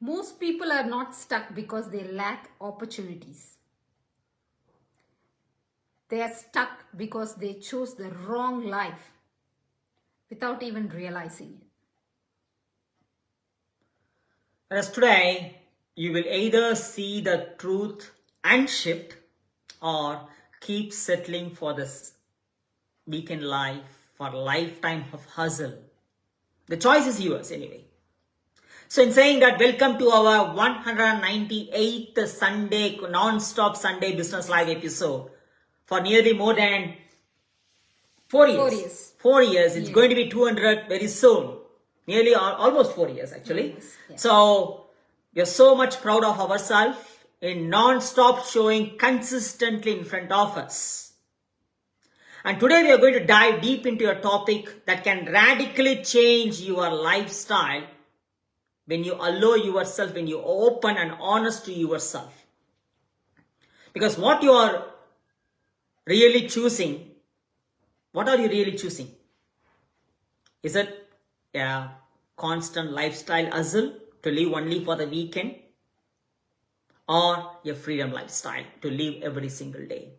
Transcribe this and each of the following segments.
Most people are not stuck because they lack opportunities. They are stuck because they chose the wrong life without even realizing it. Whereas today, you will either see the truth and shift or keep settling for this weekend life, for a lifetime of hustle. The choice is yours anyway. So in saying that, welcome to our 198th Sunday, non-stop Sunday Business Live episode. For nearly more than 4 years. 4 years. It's going to be 200 very soon. Nearly almost 4 years actually. So we are so much proud of ourselves in non-stop showing consistently in front of us. And today we are going to dive deep into a topic that can radically change your lifestyle when you allow yourself, when you open and honest to yourself. Because what you are really choosing, what are you really choosing? Is it a constant lifestyle hustle to live only for the weekend? Or a freedom lifestyle to live every single day?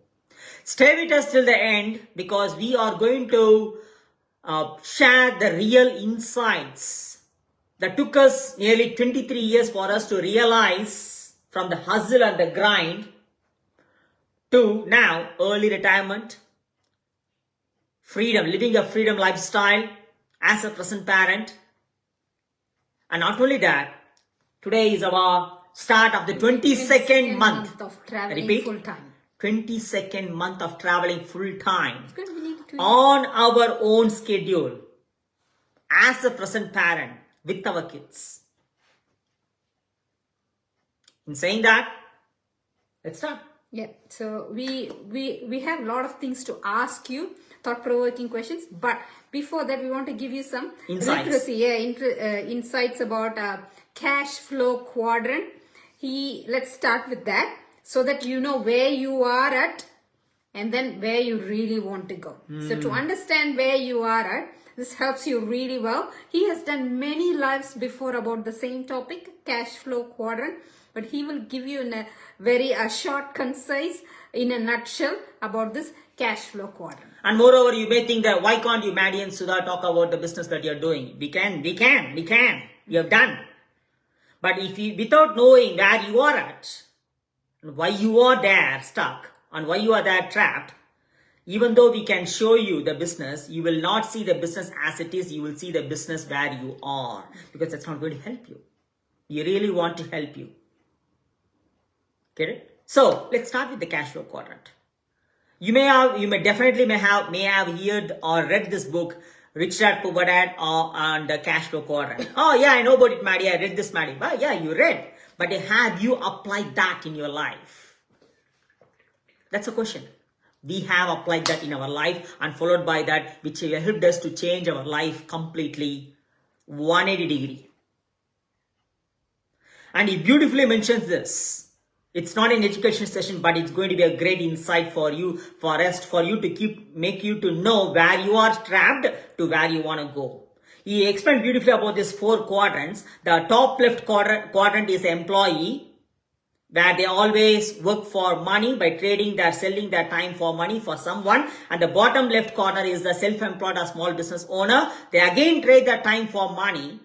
Stay with us till the end because we are going to share the real insights that took us nearly 23 years for us to realize from the hustle and the grind to now early retirement, freedom, living a freedom lifestyle as a present parent. And not only that, today is our start of the 22nd month of traveling repeat, full time. 22nd month of traveling full time on our own schedule as a present parent with our kids. In saying that, let's start. Yeah, so we have a lot of things to ask you, thought-provoking questions, but before that we want to give you some insights. Insights about cash flow quadrant. Let's start with that so that you know where you are at and then where you really want to go. So to understand where you are at, this helps you really well. He has done many lives before about the same topic, cash flow quadrant, but he will give you in a very short, concise, in a nutshell about this cash flow quadrant. And moreover, you may think that why can't you, Maddie and Sudha, talk about the business that you're doing? We can. You have done. But if you, without knowing where you are at, why you are there stuck, and why you are there trapped, even though we can show you the business, you will not see the business as it is. You will see the business where you are, because that's not going to help you. We really want to help you. Get it? So let's start with the cash flow quadrant. You may definitely have heard or read this book, Rich Dad Poor Dad, and the cash flow quadrant. Oh yeah, I know about it, Maddie. I read this, Maddie. Well, yeah, you read, but have you applied that in your life? That's a question. We have applied that in our life, and followed by that, which helped us to change our life completely 180 degree. And he beautifully mentions this. It's not an education session, but it's going to be a great insight for you, for you to make you to know where you are trapped to where you want to go. He explained beautifully about these 4 quadrants. The top left quadrant is employee, where they always work for money by selling their time for money for someone. And the bottom left corner is the self-employed or small business owner. They again trade their time for money,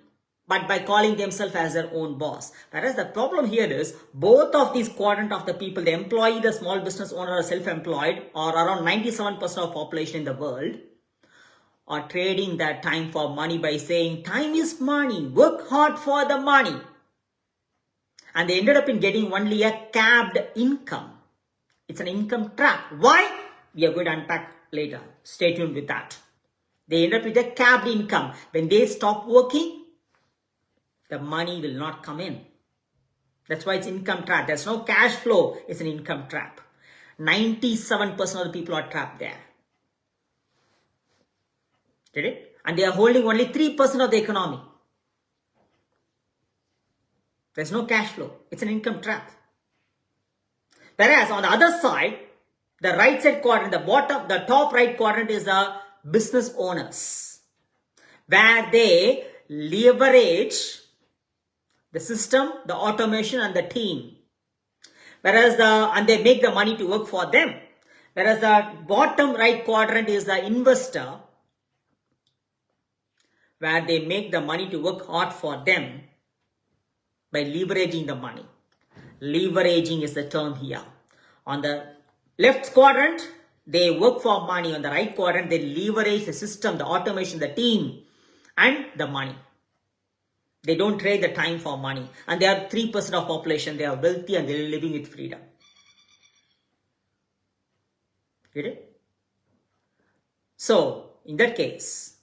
but by calling themselves as their own boss. Whereas the problem here is, both of these quadrant of the people, the employee, the small business owner, or self-employed, or around 97% of population in the world, are trading their time for money by saying, time is money, work hard for the money. And they ended up in getting only a capped income. It's an income trap. Why? We are going to unpack later. Stay tuned with that. They end up with a capped income. When they stop working, the money will not come in. That's why it's income trap. There's no cash flow. It's an income trap. 97% of the people are trapped there. Did it? And they are holding only 3% of the economy. There's no cash flow. It's an income trap. Whereas on the other side, the right side quadrant, the top right quadrant is the business owners, where they leverage the system, the automation, and the team. And they make the money to work for them. Whereas the bottom right quadrant is the investor, where they make the money to work hard for them by leveraging the money. Leveraging is the term here. On the left quadrant, they work for money. On the right quadrant, they leverage the system, the automation, the team, and the money. They don't trade the time for money. And they are 3% of population. They are wealthy and they are living with freedom. Get it? So, in that case,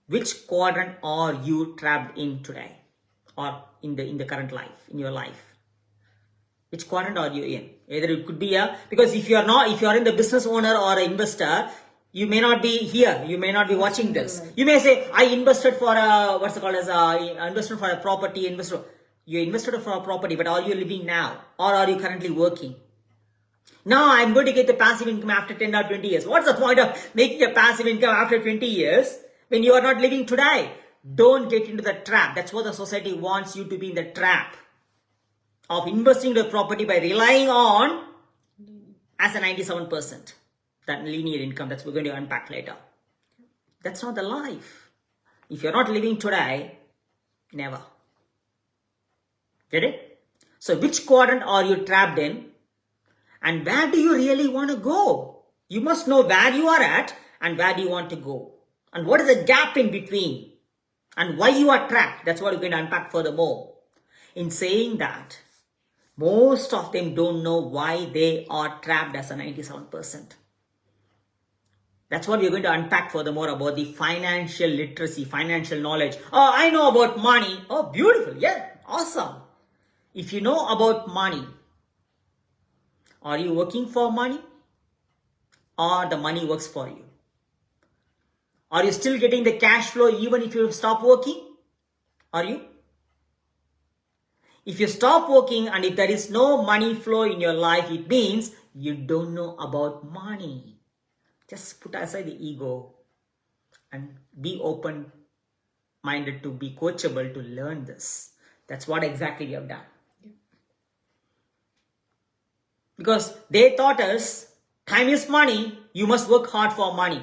which quadrant are you trapped in today? Or in the current life, in your life? Which quadrant are you in? Either it could be because if you are in the business owner or an investor, you may not be here. You may not be watching this. You may say, I invested for invested for a property. You invested for a property, but are you living now? Or are you currently working? Now I'm going to get the passive income after 10 or 20 years. What's the point of making a passive income after 20 years when you are not living today? Don't get into the trap. That's what the society wants you to be in the trap of investing the property by relying on as a 97%. That linear income, that's we're going to unpack later. That's not the life. If you're not living today, never. Get it? So which quadrant are you trapped in? And where do you really want to go? You must know where you are at and where do you want to go. And what is the gap in between? And why you are trapped. That's what we're going to unpack furthermore. In saying that, most of them don't know why they are trapped as a 97%. That's what we're going to unpack furthermore about the financial literacy, financial knowledge. Oh, I know about money. Oh, beautiful. Yeah, awesome. If you know about money, are you working for money or the money works for you? Are you still getting the cash flow even if you stop working? Are you? If you stop working and if there is no money flow in your life, it means you don't know about money. Just put aside the ego and be open-minded to be coachable to learn this. That's what exactly we have done. Because they taught us time is money, you must work hard for money.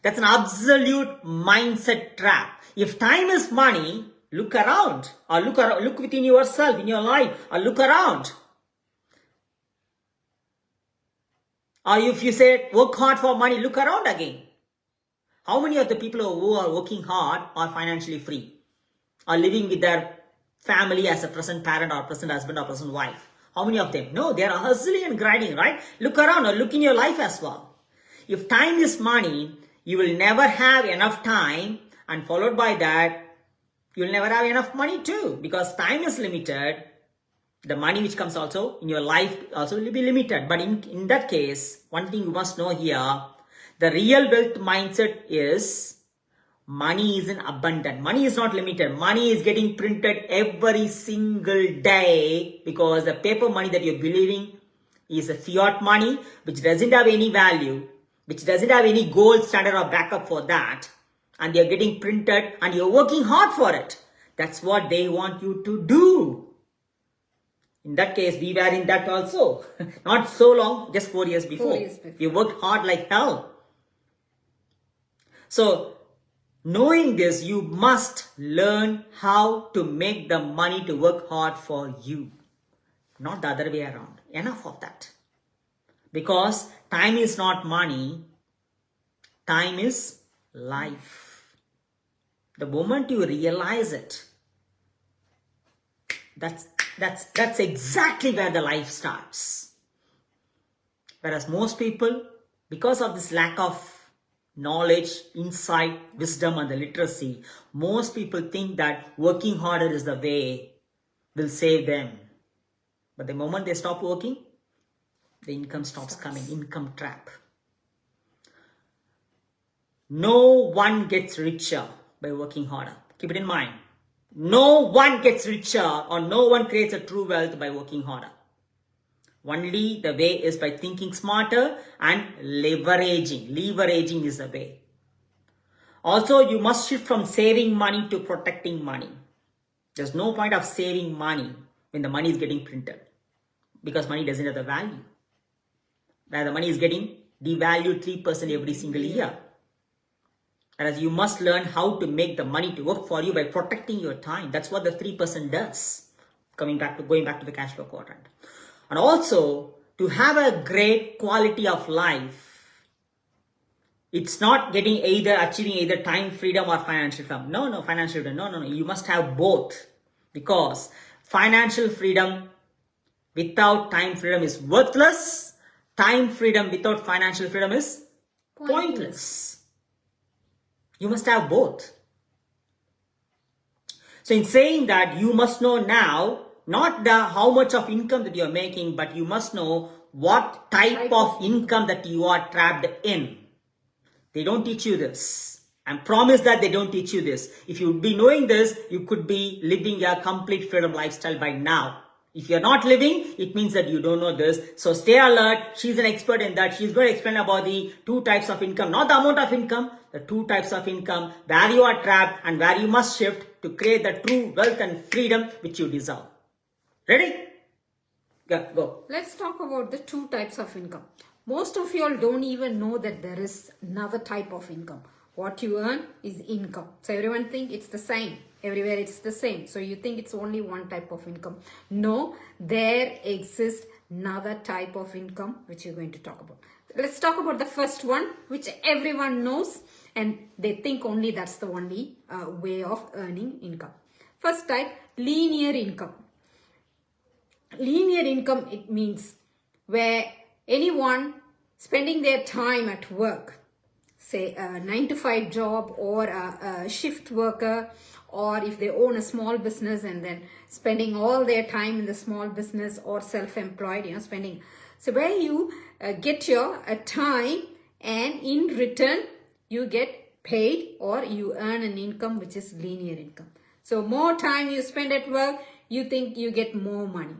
That's an absolute mindset trap. If time is money, look around or look within yourself, in your life, or look around. Or if you say work hard for money, look around again. How many of the people who are working hard are financially free? Are living with their family as a present parent or present husband or present wife? How many of them? No, they are hustling and grinding, right? Look around or look in your life as well. If time is money, you will never have enough time, and followed by that, you will never have enough money too, because time is limited. The money which comes also in your life also will be limited. But in that case, one thing you must know here, the real wealth mindset is money isn't abundant. Money is not limited. Money is getting printed every single day because the paper money that you're believing is a fiat money which doesn't have any value, which doesn't have any gold standard or backup for that. And they're getting printed and you're working hard for it. That's what they want you to do. In that case, we were in that also. Not so long, just 4 years before. 4 years before. We worked hard like hell. So, knowing this, you must learn how to make the money to work hard for you. Not the other way around. Enough of that. Because time is not money. Time is life. The moment you realize it, that's exactly where the life starts. Whereas most people, because of this lack of knowledge, insight, wisdom, and the literacy, most people think that working harder is the way will save them. But the moment they stop working, the income stops coming. Income trap. No one gets richer by working harder. Keep it in mind. No one gets richer or no one creates a true wealth by working harder. Only the way is by thinking smarter and leveraging. Leveraging is the way. Also, you must shift from saving money to protecting money. There's no point of saving money when the money is getting printed, because money doesn't have the value. Where the money is getting devalued 3% every single year. Whereas you must learn how to make the money to work for you by protecting your time. That's what the 3% does. Going back to the cash flow quadrant. And also, to have a great quality of life, it's not getting achieving either time freedom or financial freedom. No, financial freedom. No. You must have both. Because financial freedom without time freedom is worthless. Time freedom without financial freedom is pointless. You must have both. So in saying that, you must know now, not how much of income that you're making, but you must know what type of income that you are trapped in. They don't teach you this. And promise that they don't teach you this. If you'd be knowing this, you could be living a complete freedom lifestyle by now. If you're not living, it means that you don't know this. So stay alert. She's an expert in that. She's going to explain about the 2 types of income, not the amount of income, the 2 types of income, where you are trapped and where you must shift to create the true wealth and freedom which you deserve. Ready? Go. Let's talk about the 2 types of income. Most of you all don't even know that there is another type of income. What you earn is income. So everyone think it's the same. Everywhere it's the same. So you think it's only one type of income. No, there exists another type of income which you're going to talk about. Let's talk about the first one, which everyone knows, and they think only that's the only way of earning income. First type, linear income. Linear income, it means where anyone spending their time at work, say a 9-to-5 job or a shift worker, or if they own a small business and then spending all their time in the small business, or self-employed, spending. So where you get your time, and in return you get paid or you earn an income which is linear income. So more time you spend at work, you think you get more money.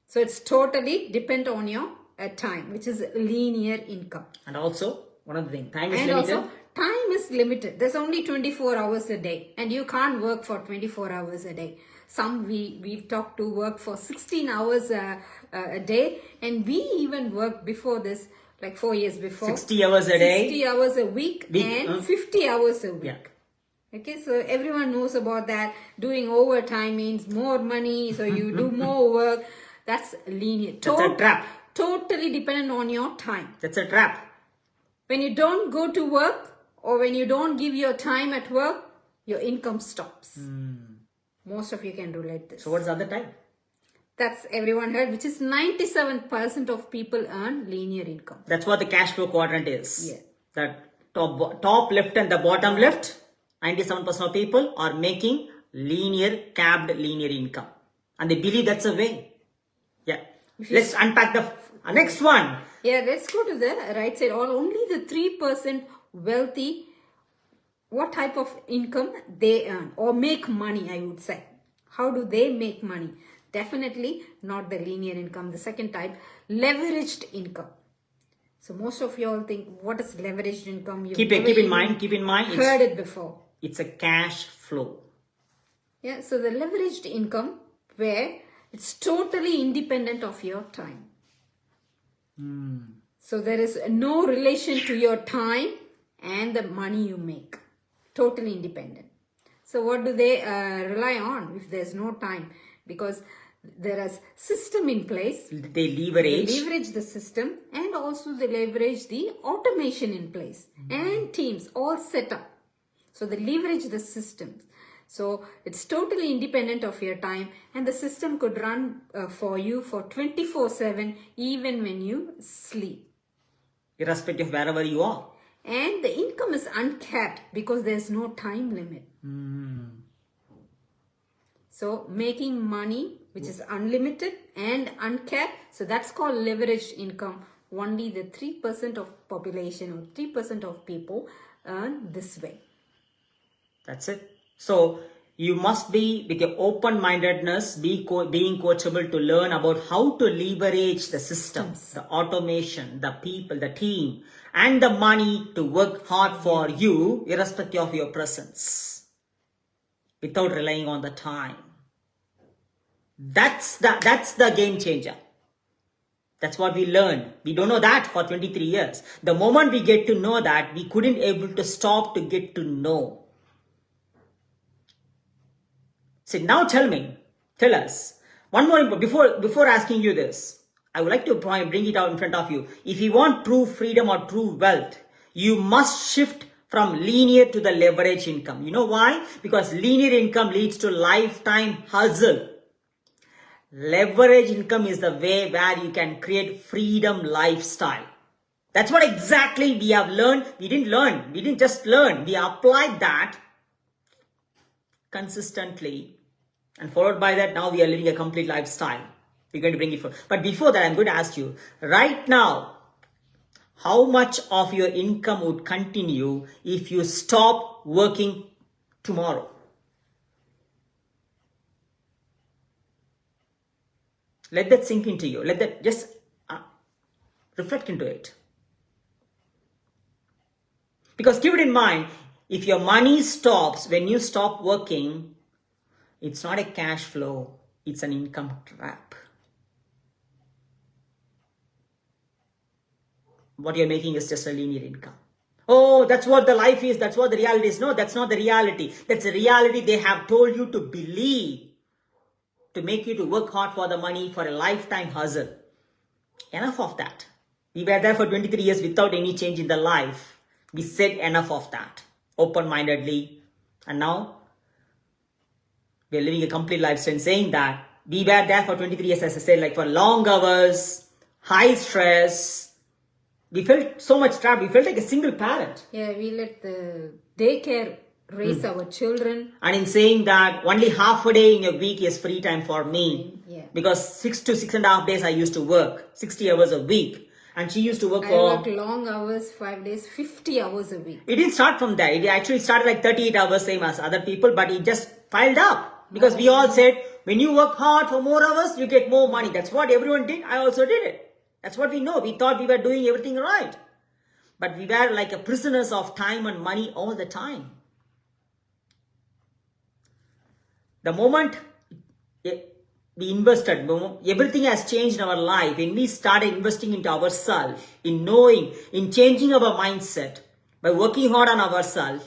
So it's totally depend on your time, which is linear income. And also, one other thing, time is and limited. Also, time is limited. There's only 24 hours a day, and you can't work for 24 hours a day. Some we've talked to work for 16 hours a day, and we even worked before this, like 4 years before. 60 hours a day. 60 hours a week and 50 hours a week. Yeah. Okay, so everyone knows about that. Doing overtime means more money, so you do more work. That's linear. That's a trap. Totally dependent on your time. That's a trap. When you don't go to work, or when you don't give your time at work, your income stops. Most of you can relate this. So what's the other type? That's everyone heard, which is 97% of people earn linear income. That's what the cash flow quadrant is. Yeah. The top left and the bottom left, 97% of people are making capped linear income. And they believe that's a way. Yeah. Let's unpack the next one. Yeah, let's go to the right side. Only the 3% wealthy, what type of income they earn or make money, I would say. How do they make money? Definitely not the linear income. The second type, leveraged income. So most of you all think, what is leveraged income? Keep in mind. Heard it before. It's a cash flow. Yeah, so the leveraged income where it's totally independent of your time. So there is no relation to your time and the money you make. Totally independent. So what do they rely on if there's no time? Because there is system in place. They leverage the system, and also they leverage the automation in place and teams all set up. So they leverage the systems. So it's totally independent of your time, and the system could run for you for 24/7 even when you sleep. Irrespective of wherever you are. And the income is uncapped because there's no time limit. So making money which is unlimited and uncapped, so that's called leveraged income. Only the 3% of population or 3% of people earn this way. That's it. So you must be with your open-mindedness, being coachable to learn about how to leverage the systems, the automation, the people, the team, and the money to work hard for you, irrespective of your presence, without relying on the time. That's the game changer. That's what we learned. We don't know that for 23 years. The moment we get to know that, we couldn't able to stop to get to know. So now tell us, one more, before asking you this, I would like to bring it out in front of you. If you want true freedom or true wealth, you must shift from linear to the leverage income. You know why? Because linear income leads to lifetime hustle. Leverage income is the way where you can create freedom lifestyle. That's what exactly we have learned. We didn't just learn. We applied that consistently. And followed by that, now we are living a complete lifestyle. We're going to bring it forward. But before that, I'm going to ask you, right now, how much of your income would continue if you stop working tomorrow? Let that sink into you. Let that just reflect into it. Because keep it in mind, if your money stops when you stop working, it's not a cash flow, it's an income trap. What you're making is just a linear income. Oh, that's what the life is, that's what the reality is. No, that's not the reality. That's the reality they have told you to believe, to make you to work hard for the money, for a lifetime hustle. Enough of that. We were there for 23 years without any change in the life. We said enough of that, open-mindedly. And now, we're living a complete lifestyle saying that we were there for 23 years, as I said, like for long hours, high stress. We felt so much trapped. We felt like a single parent. Yeah, we let the daycare raise our children. And in saying that, only half a day in a week is free time for me. Yeah. Because 6 to 6.5 days I used to work, 60 hours a week. And she used to work I worked long hours, 5 days, 50 hours a week. It didn't start from there. It actually started like 38 hours, same as other people, but it just piled up. Because we all said, when you work hard for more hours, you get more money. That's what everyone did. I also did it. That's what we know. We thought we were doing everything right. But we were like a prisoners of time and money all the time. The moment we invested, everything has changed in our life. When we started investing into ourselves, in knowing, in changing our mindset, by working hard on ourselves,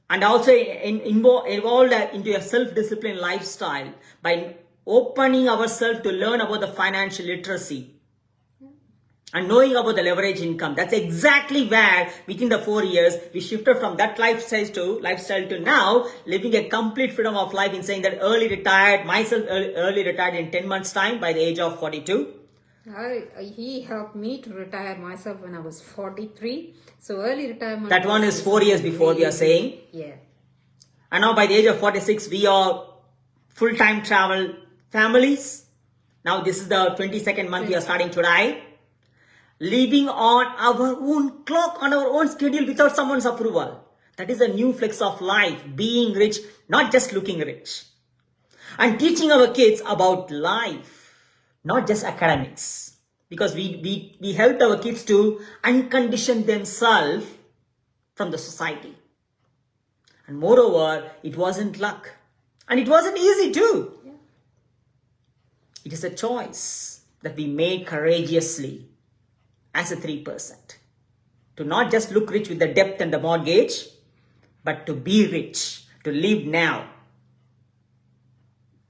and also evolved into a self-disciplined lifestyle, by opening ourselves to learn about the financial literacy and knowing about the leverage income. That's exactly where within the 4 years we shifted from that lifestyle to now living a complete freedom of life, in saying that early retired in 10 months time by the age of 42. He helped me to retire myself when I was 43. So early retirement. That one is 4 years before, we are saying. Yeah. And now by the age of 46, we are full-time travel families. Now this is the 22nd month we are starting today. Living on our own clock, on our own schedule without someone's approval. That is a new flex of life. Being rich, not just looking rich. And teaching our kids about life, not just academics. Because we helped our kids to uncondition themselves from the society. And moreover, it wasn't luck. And it wasn't easy too. Yeah. It is a choice that we made courageously. As a 3%, to not just look rich with the debt and the mortgage, but to be rich, to live now.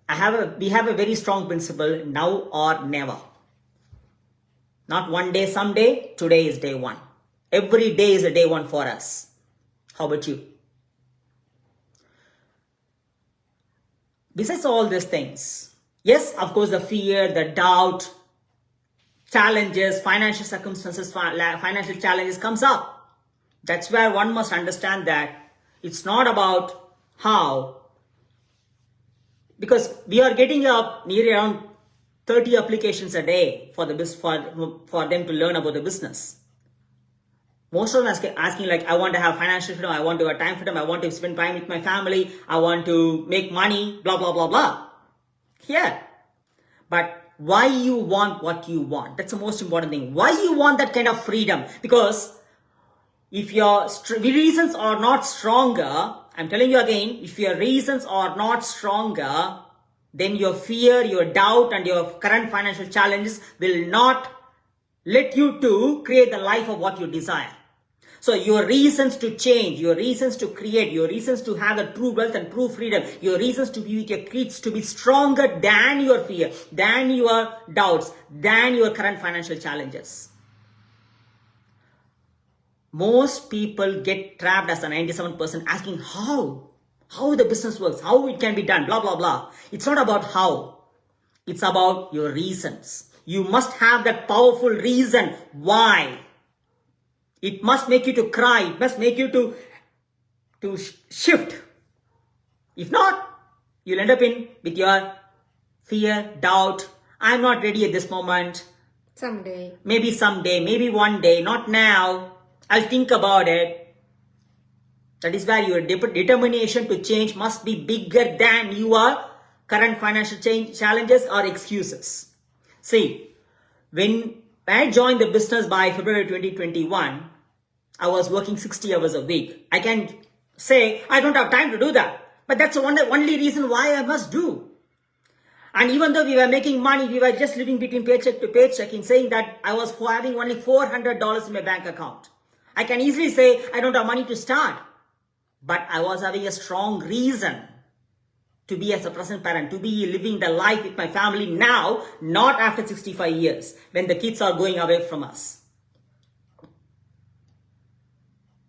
We have a very strong principle, now or never. Not one day, someday, today is day one. Every day is a day one for us. How about you? Besides all these things, yes, of course, the fear, the doubt, challenges, financial circumstances, financial challenges comes up. That's where one must understand that it's not about how. Because we are getting up nearly around 30 applications a day for them to learn about the business. Most of them asking like, I want to have financial freedom, I want to have time freedom, I want to spend time with my family, I want to make money, blah, blah, blah, blah. Yeah. But why you want what you want? That's the most important thing. Why you want that kind of freedom? Because if your reasons are not stronger, I'm telling you again, if your reasons are not stronger, then your fear, your doubt, and your current financial challenges will not let you to create the life of what you desire. So your reasons to change, your reasons to create, your reasons to have the true wealth and true freedom, your reasons to be with your kids to be stronger than your fear, than your doubts, than your current financial challenges. Most people get trapped as a 97% asking how the business works, how it can be done, blah, blah, blah. It's not about how. It's about your reasons. You must have that powerful reason why. It must make you to cry. It must make you to shift. If not, you'll end up with your fear, doubt. I'm not ready at this moment. Someday. Maybe someday, maybe one day, not now. I'll think about it. That is why your determination to change must be bigger than your current financial challenges or excuses. See, when I joined the business by February 2021, I was working 60 hours a week. I can say I don't have time to do that. But that's the only reason why I must do. And even though we were making money, we were just living between paycheck to paycheck in saying that I was having only $400 in my bank account. I can easily say I don't have money to start. But I was having a strong reason to be as a present parent, to be living the life with my family now, not after 65 years, when the kids are going away from us.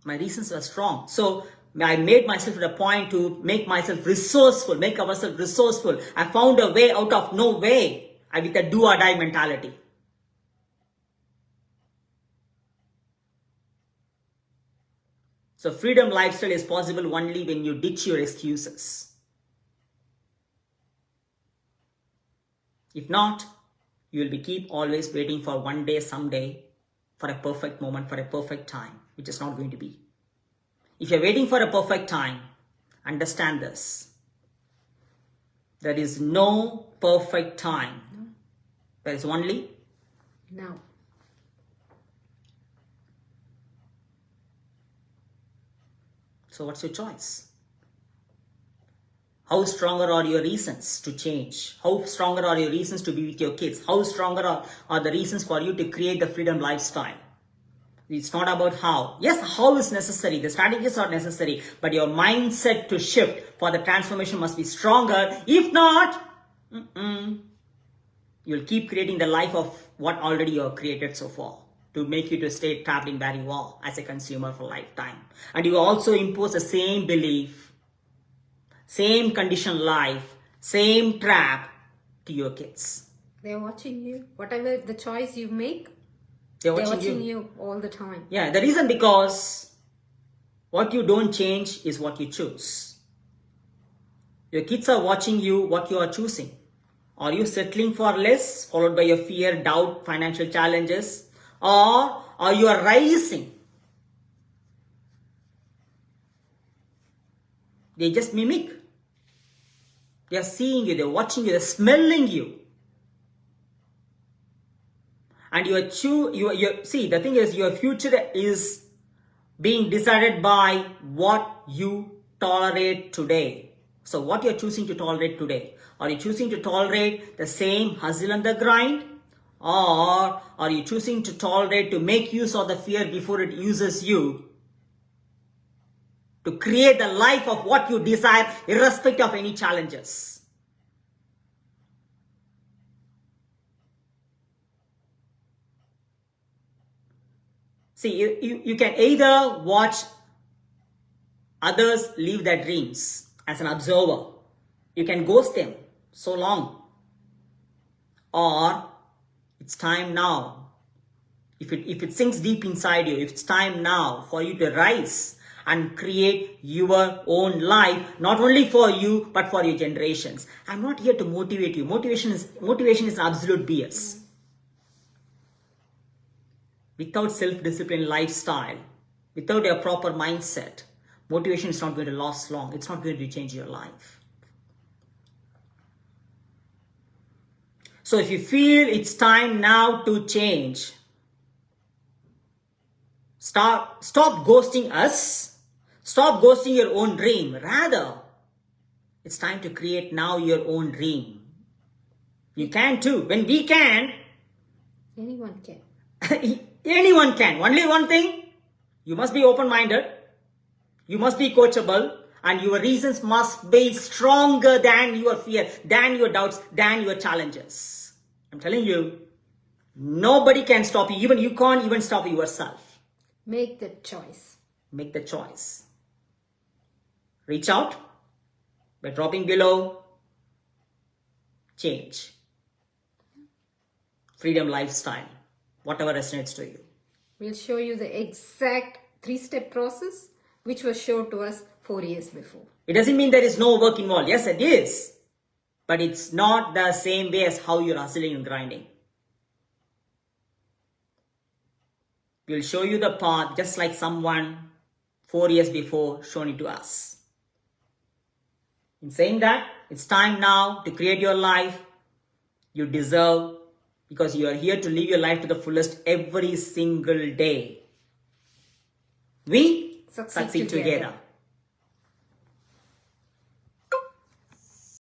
My reasons were strong. So I made myself at a point to make myself resourceful, make ourselves resourceful. I found a way out of no way with a do or die mentality. So freedom lifestyle is possible only when you ditch your excuses. If not, you will keep always waiting for one day, someday, for a perfect moment, for a perfect time, which is not going to be. If you're waiting for a perfect time, understand this. There is no perfect time. There is only now. So what's your choice? How stronger are your reasons to change? How stronger are your reasons to be with your kids? How stronger are the reasons for you to create the freedom lifestyle? It's not about how. Yes, how is necessary. The strategies are necessary. But your mindset to shift for the transformation must be stronger. If not, you'll keep creating the life of what already you have created so far, to make you to stay trapped in where you are as a consumer for lifetime. And you also impose the same belief, same conditioned life, same trap to your kids. They're watching you. Whatever the choice you make, they're watching you all the time. Yeah, the reason because what you don't change is what you choose. Your kids are watching you what you are choosing. Are you settling for less, followed by your fear, doubt, financial challenges? Or are you rising? They just mimic. They are seeing you, they're watching you, they're smelling you. And see, the thing is, your future is being decided by what you tolerate today. So what you're choosing to tolerate today? Are you choosing to tolerate the same hustle and the grind? Or are you choosing to tolerate to make use of the fear before it uses you? To create the life of what you desire, irrespective of any challenges. See, you can either watch others live their dreams as an observer. You can ghost them so long. Or it's time now. If it sinks deep inside you, if it's time now for you to rise and create your own life, not only for you, but for your generations. I'm not here to motivate you. Motivation is absolute BS. Without self-discipline lifestyle, without a proper mindset, motivation is not going to last long. It's not going to change your life. So if you feel it's time now to change, stop ghosting us. Stop ghosting your own dream. Rather, It's time to create now your own dream. You can too. When we can, Anyone can. anyone can. Only one thing, you must be open-minded, you must be coachable, and your reasons must be stronger than your fear, than your doubts, than your challenges. I'm telling you, nobody can stop you. Even you can't even stop yourself. Make the choice. Make the choice. Reach out by dropping below. Change. Freedom lifestyle. Whatever resonates to you. We'll show you the exact 3-step process which was shown to us 4 years before. It doesn't mean there is no work involved. Yes, it is. But it's not the same way as how you're hustling and grinding. We'll show you the path just like someone 4 years before shown it to us. In saying that, it's time now to create your life you deserve, because you are here to live your life to the fullest every single day. We succeed together.